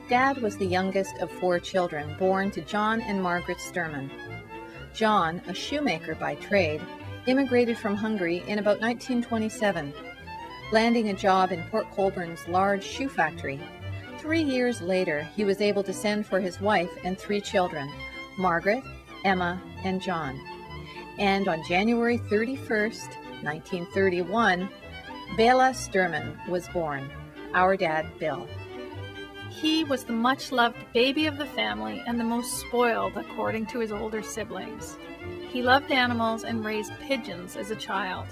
Dad was the youngest of 4 children born to John and Margaret Sturman. John, a shoemaker by trade, immigrated from Hungary in about 1927, landing a job in Port Colborne's large shoe factory. 3 years later, he was able to send for his wife and 3 children, Margaret, Emma, and John. And on January 31st, 1931, Bela Sturman was born, our dad, Bill. He was the much-loved baby of the family and the most spoiled, according to his older siblings. He loved animals and raised pigeons as a child.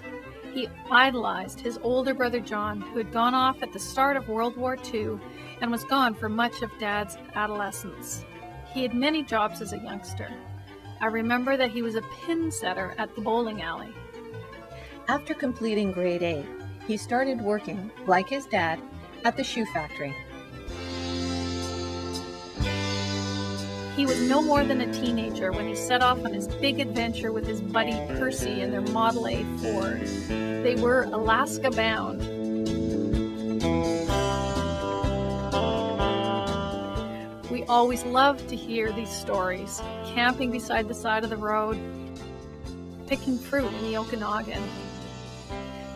He idolized his older brother John, who had gone off at the start of World War II and was gone for much of Dad's adolescence. He had many jobs as a youngster. I remember that he was a pin setter at the bowling alley. After completing grade 8, he started working, like his dad, at the shoe factory. He was no more than a teenager when he set off on his big adventure with his buddy Percy in their Model A Ford. They were Alaska bound. We always loved to hear these stories, camping beside the side of the road, picking fruit in the Okanagan,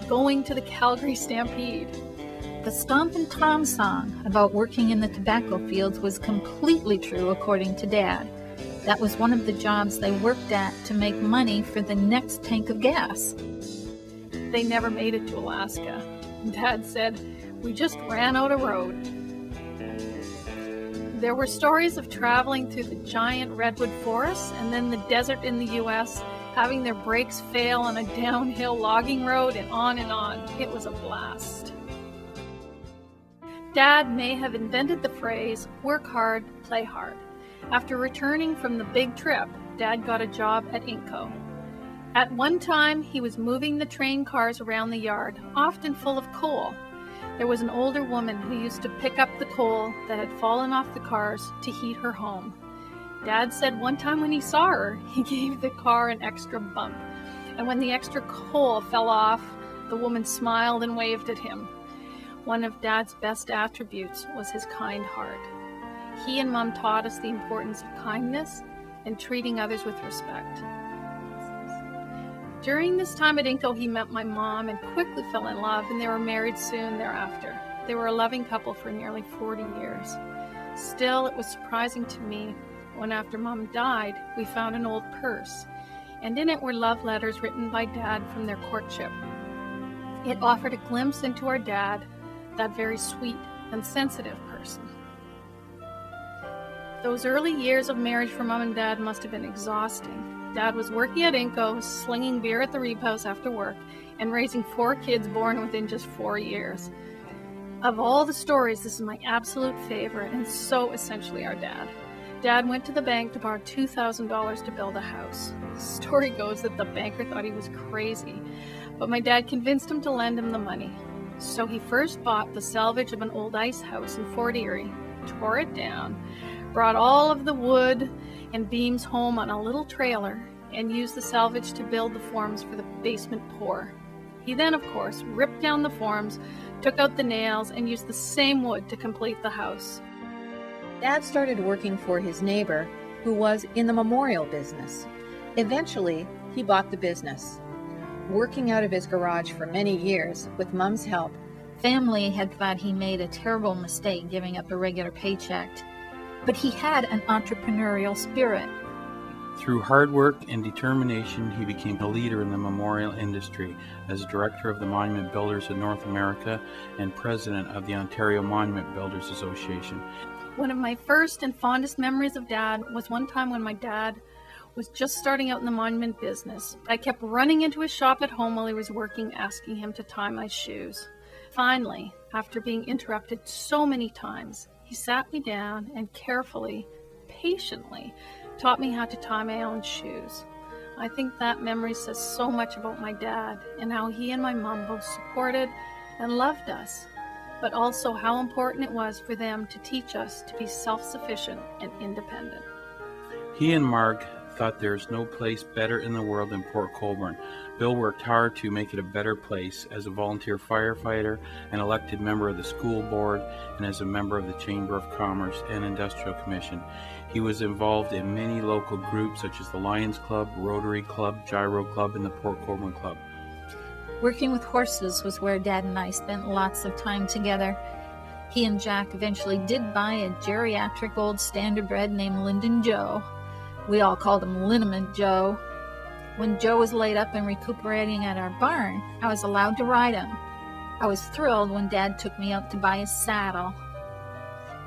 going to the Calgary Stampede. The Stompin' Tom song about working in the tobacco fields was completely true according to Dad. That was one of the jobs they worked at to make money for the next tank of gas. They never made it to Alaska. Dad said, "We just ran out of road." There were stories of traveling through the giant redwood forests and then the desert in the U.S., having their brakes fail on a downhill logging road, and on and on. It was a blast. Dad may have invented the phrase, "work hard, play hard." After returning from the big trip, Dad got a job at Inco. At one time, he was moving the train cars around the yard, often full of coal. There was an older woman who used to pick up the coal that had fallen off the cars to heat her home. Dad said one time when he saw her, he gave the car an extra bump. And when the extra coal fell off, the woman smiled and waved at him. One of Dad's best attributes was his kind heart. He and Mom taught us the importance of kindness and treating others with respect. During this time at Inco, he met my mom and quickly fell in love, and they were married soon thereafter. They were a loving couple for nearly 40 years. Still, it was surprising to me when after Mom died, we found an old purse, and in it were love letters written by Dad from their courtship. It offered a glimpse into our dad, that very sweet and sensitive person. Those early years of marriage for Mom and Dad must have been exhausting. Dad was working at Inco, slinging beer at the Reap House after work, and raising 4 kids born within just 4 years. Of all the stories, this is my absolute favorite, and so essentially our dad. Dad went to the bank to borrow $2,000 to build a house. The story goes that the banker thought he was crazy, but my dad convinced him to lend him the money. So he first bought the salvage of an old ice house in Fort Erie, tore it down, brought all of the wood and beams home on a little trailer, and used the salvage to build the forms for the basement pour. He then, of course, ripped down the forms, took out the nails, and used the same wood to complete the house. Dad started working for his neighbor, who was in the memorial business. Eventually, he bought the business. Working out of his garage for many years, with Mom's help, Family had thought he made a terrible mistake giving up a regular paycheck, but he had an entrepreneurial spirit. Through hard work and determination, he became a leader in the memorial industry as director of the Monument Builders of North America and president of the Ontario Monument Builders Association. One of my first and fondest memories of Dad was one time when my dad was just starting out in the monument business. I kept running into his shop at home while he was working, asking him to tie my shoes. Finally, after being interrupted so many times, he sat me down and carefully, patiently, taught me how to tie my own shoes. I think that memory says so much about my dad and how he and my mom both supported and loved us, but also how important it was for them to teach us to be self-sufficient and independent. He and Marg thought there is no place better in the world than Port Colborne, Bill worked hard to make it a better place as a volunteer firefighter, an elected member of the school board, and as a member of the Chamber of Commerce and Industrial Commission. He was involved in many local groups such as the Lions Club, Rotary Club, Gyro Club, and the Port Colborne Club. Working with horses was where Dad and I spent lots of time together. He and Jack eventually did buy a geriatric old standardbred named Linden Joe. We all called him Liniment Joe. When Joe was laid up and recuperating at our barn, I was allowed to ride him. I was thrilled when Dad took me out to buy a saddle.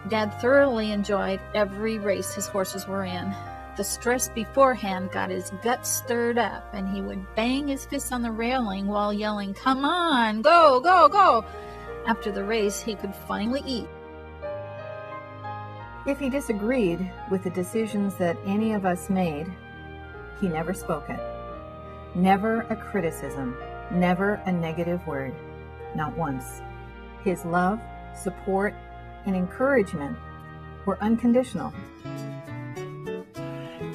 Dad thoroughly enjoyed every race his horses were in. The stress beforehand got his guts stirred up, and he would bang his fists on the railing while yelling, "Come on, go, go, go!" After the race, he could finally eat. If he disagreed with the decisions that any of us made, he never spoke it. Never a criticism, never a negative word, not once. His love, support, and encouragement were unconditional.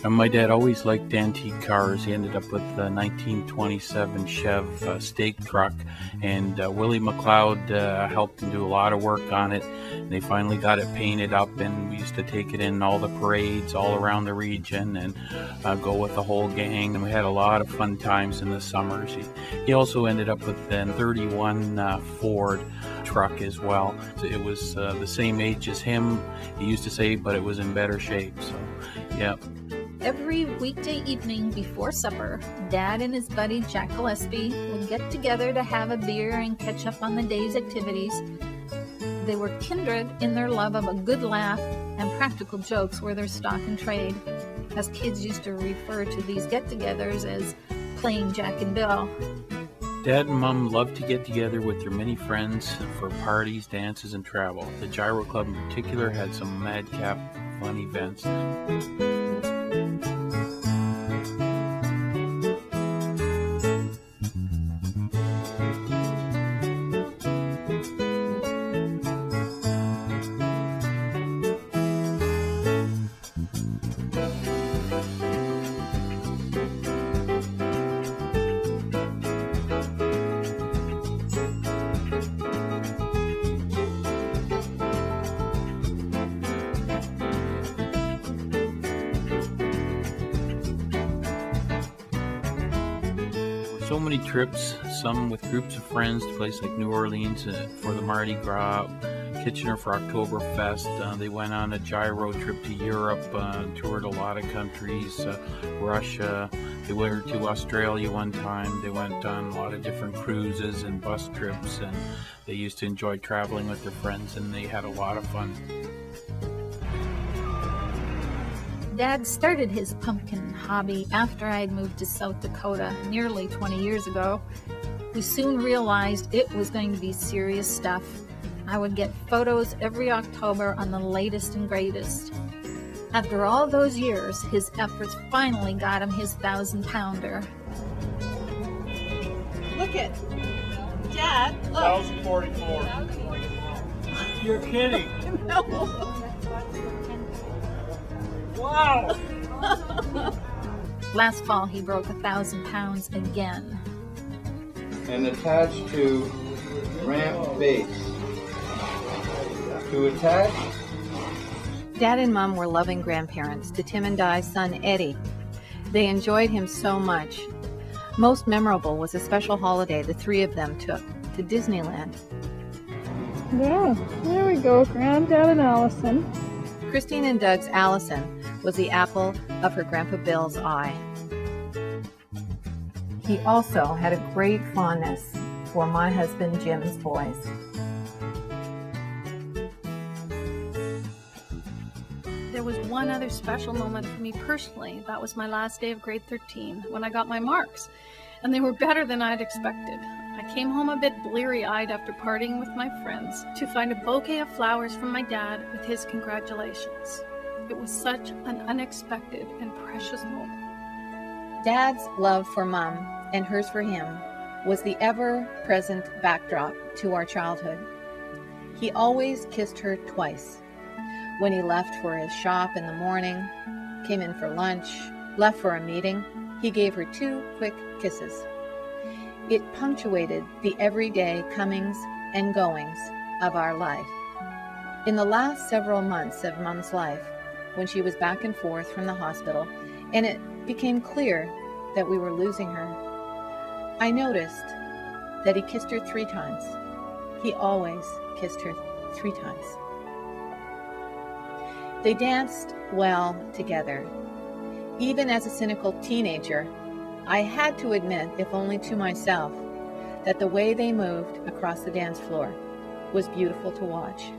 My dad always liked antique cars. He ended up with the 1927 Chev stake truck, and Willie McLeod helped him do a lot of work on it. They finally got it painted up, and we used to take it in all the parades all around the region and go with the whole gang, and we had a lot of fun times in the summers. He also ended up with a 31 Ford truck as well. It was the same age as him, he used to say, but it was in better shape. So, yeah. Every weekday evening before supper, Dad and his buddy Jack Gillespie would get together to have a beer and catch up on the day's activities. They were kindred in their love of a good laugh, and practical jokes were their stock in trade. As kids used to refer to these get-togethers as playing Jack and Bill. Dad and Mom loved to get together with their many friends for parties, dances, and travel. The Gyro Club in particular had some madcap fun events. So many trips, some with groups of friends to places like New Orleans for the Mardi Gras, Kitchener for Oktoberfest. They went on a gyro trip to Europe, toured a lot of countries, Russia. They went to Australia one time. They went on a lot of different cruises and bus trips, and they used to enjoy traveling with their friends, and they had a lot of fun. Dad started his pumpkin hobby after I had moved to South Dakota nearly 20 years ago. We soon realized it was going to be serious stuff. I would get photos every October on the latest and greatest. After all those years, his efforts finally got him his 1,000-pounder. Look it, Dad, look. 1,044. You're kidding. No. Wow. Last fall, he broke 1,000 pounds again. And attached to ramp base. To attach. Dad and Mom were loving grandparents to Tim and Di's son, Eddie. They enjoyed him so much. Most memorable was a special holiday the three of them took to Disneyland. Yeah, there we go, Granddad and Allison. Christine and Doug's Allison was the apple of her Grandpa Bill's eye. He also had a great fondness for my husband Jim's boys. There was one other special moment for me personally. That was my last day of grade 13 when I got my marks, and they were better than I'd expected. I came home a bit bleary-eyed after partying with my friends to find a bouquet of flowers from my dad with his congratulations. It was such an unexpected and precious moment. Dad's love for Mom and hers for him was the ever-present backdrop to our childhood. He always kissed her twice. When he left for his shop in the morning, came in for lunch, left for a meeting, he gave her 2 quick kisses. It punctuated the everyday comings and goings of our life. In the last several months of Mom's life, when she was back and forth from the hospital, and it became clear that we were losing her, I noticed that he kissed her 3 times. He always kissed her 3 times. They danced well together. Even as a cynical teenager, I had to admit, if only to myself, that the way they moved across the dance floor was beautiful to watch.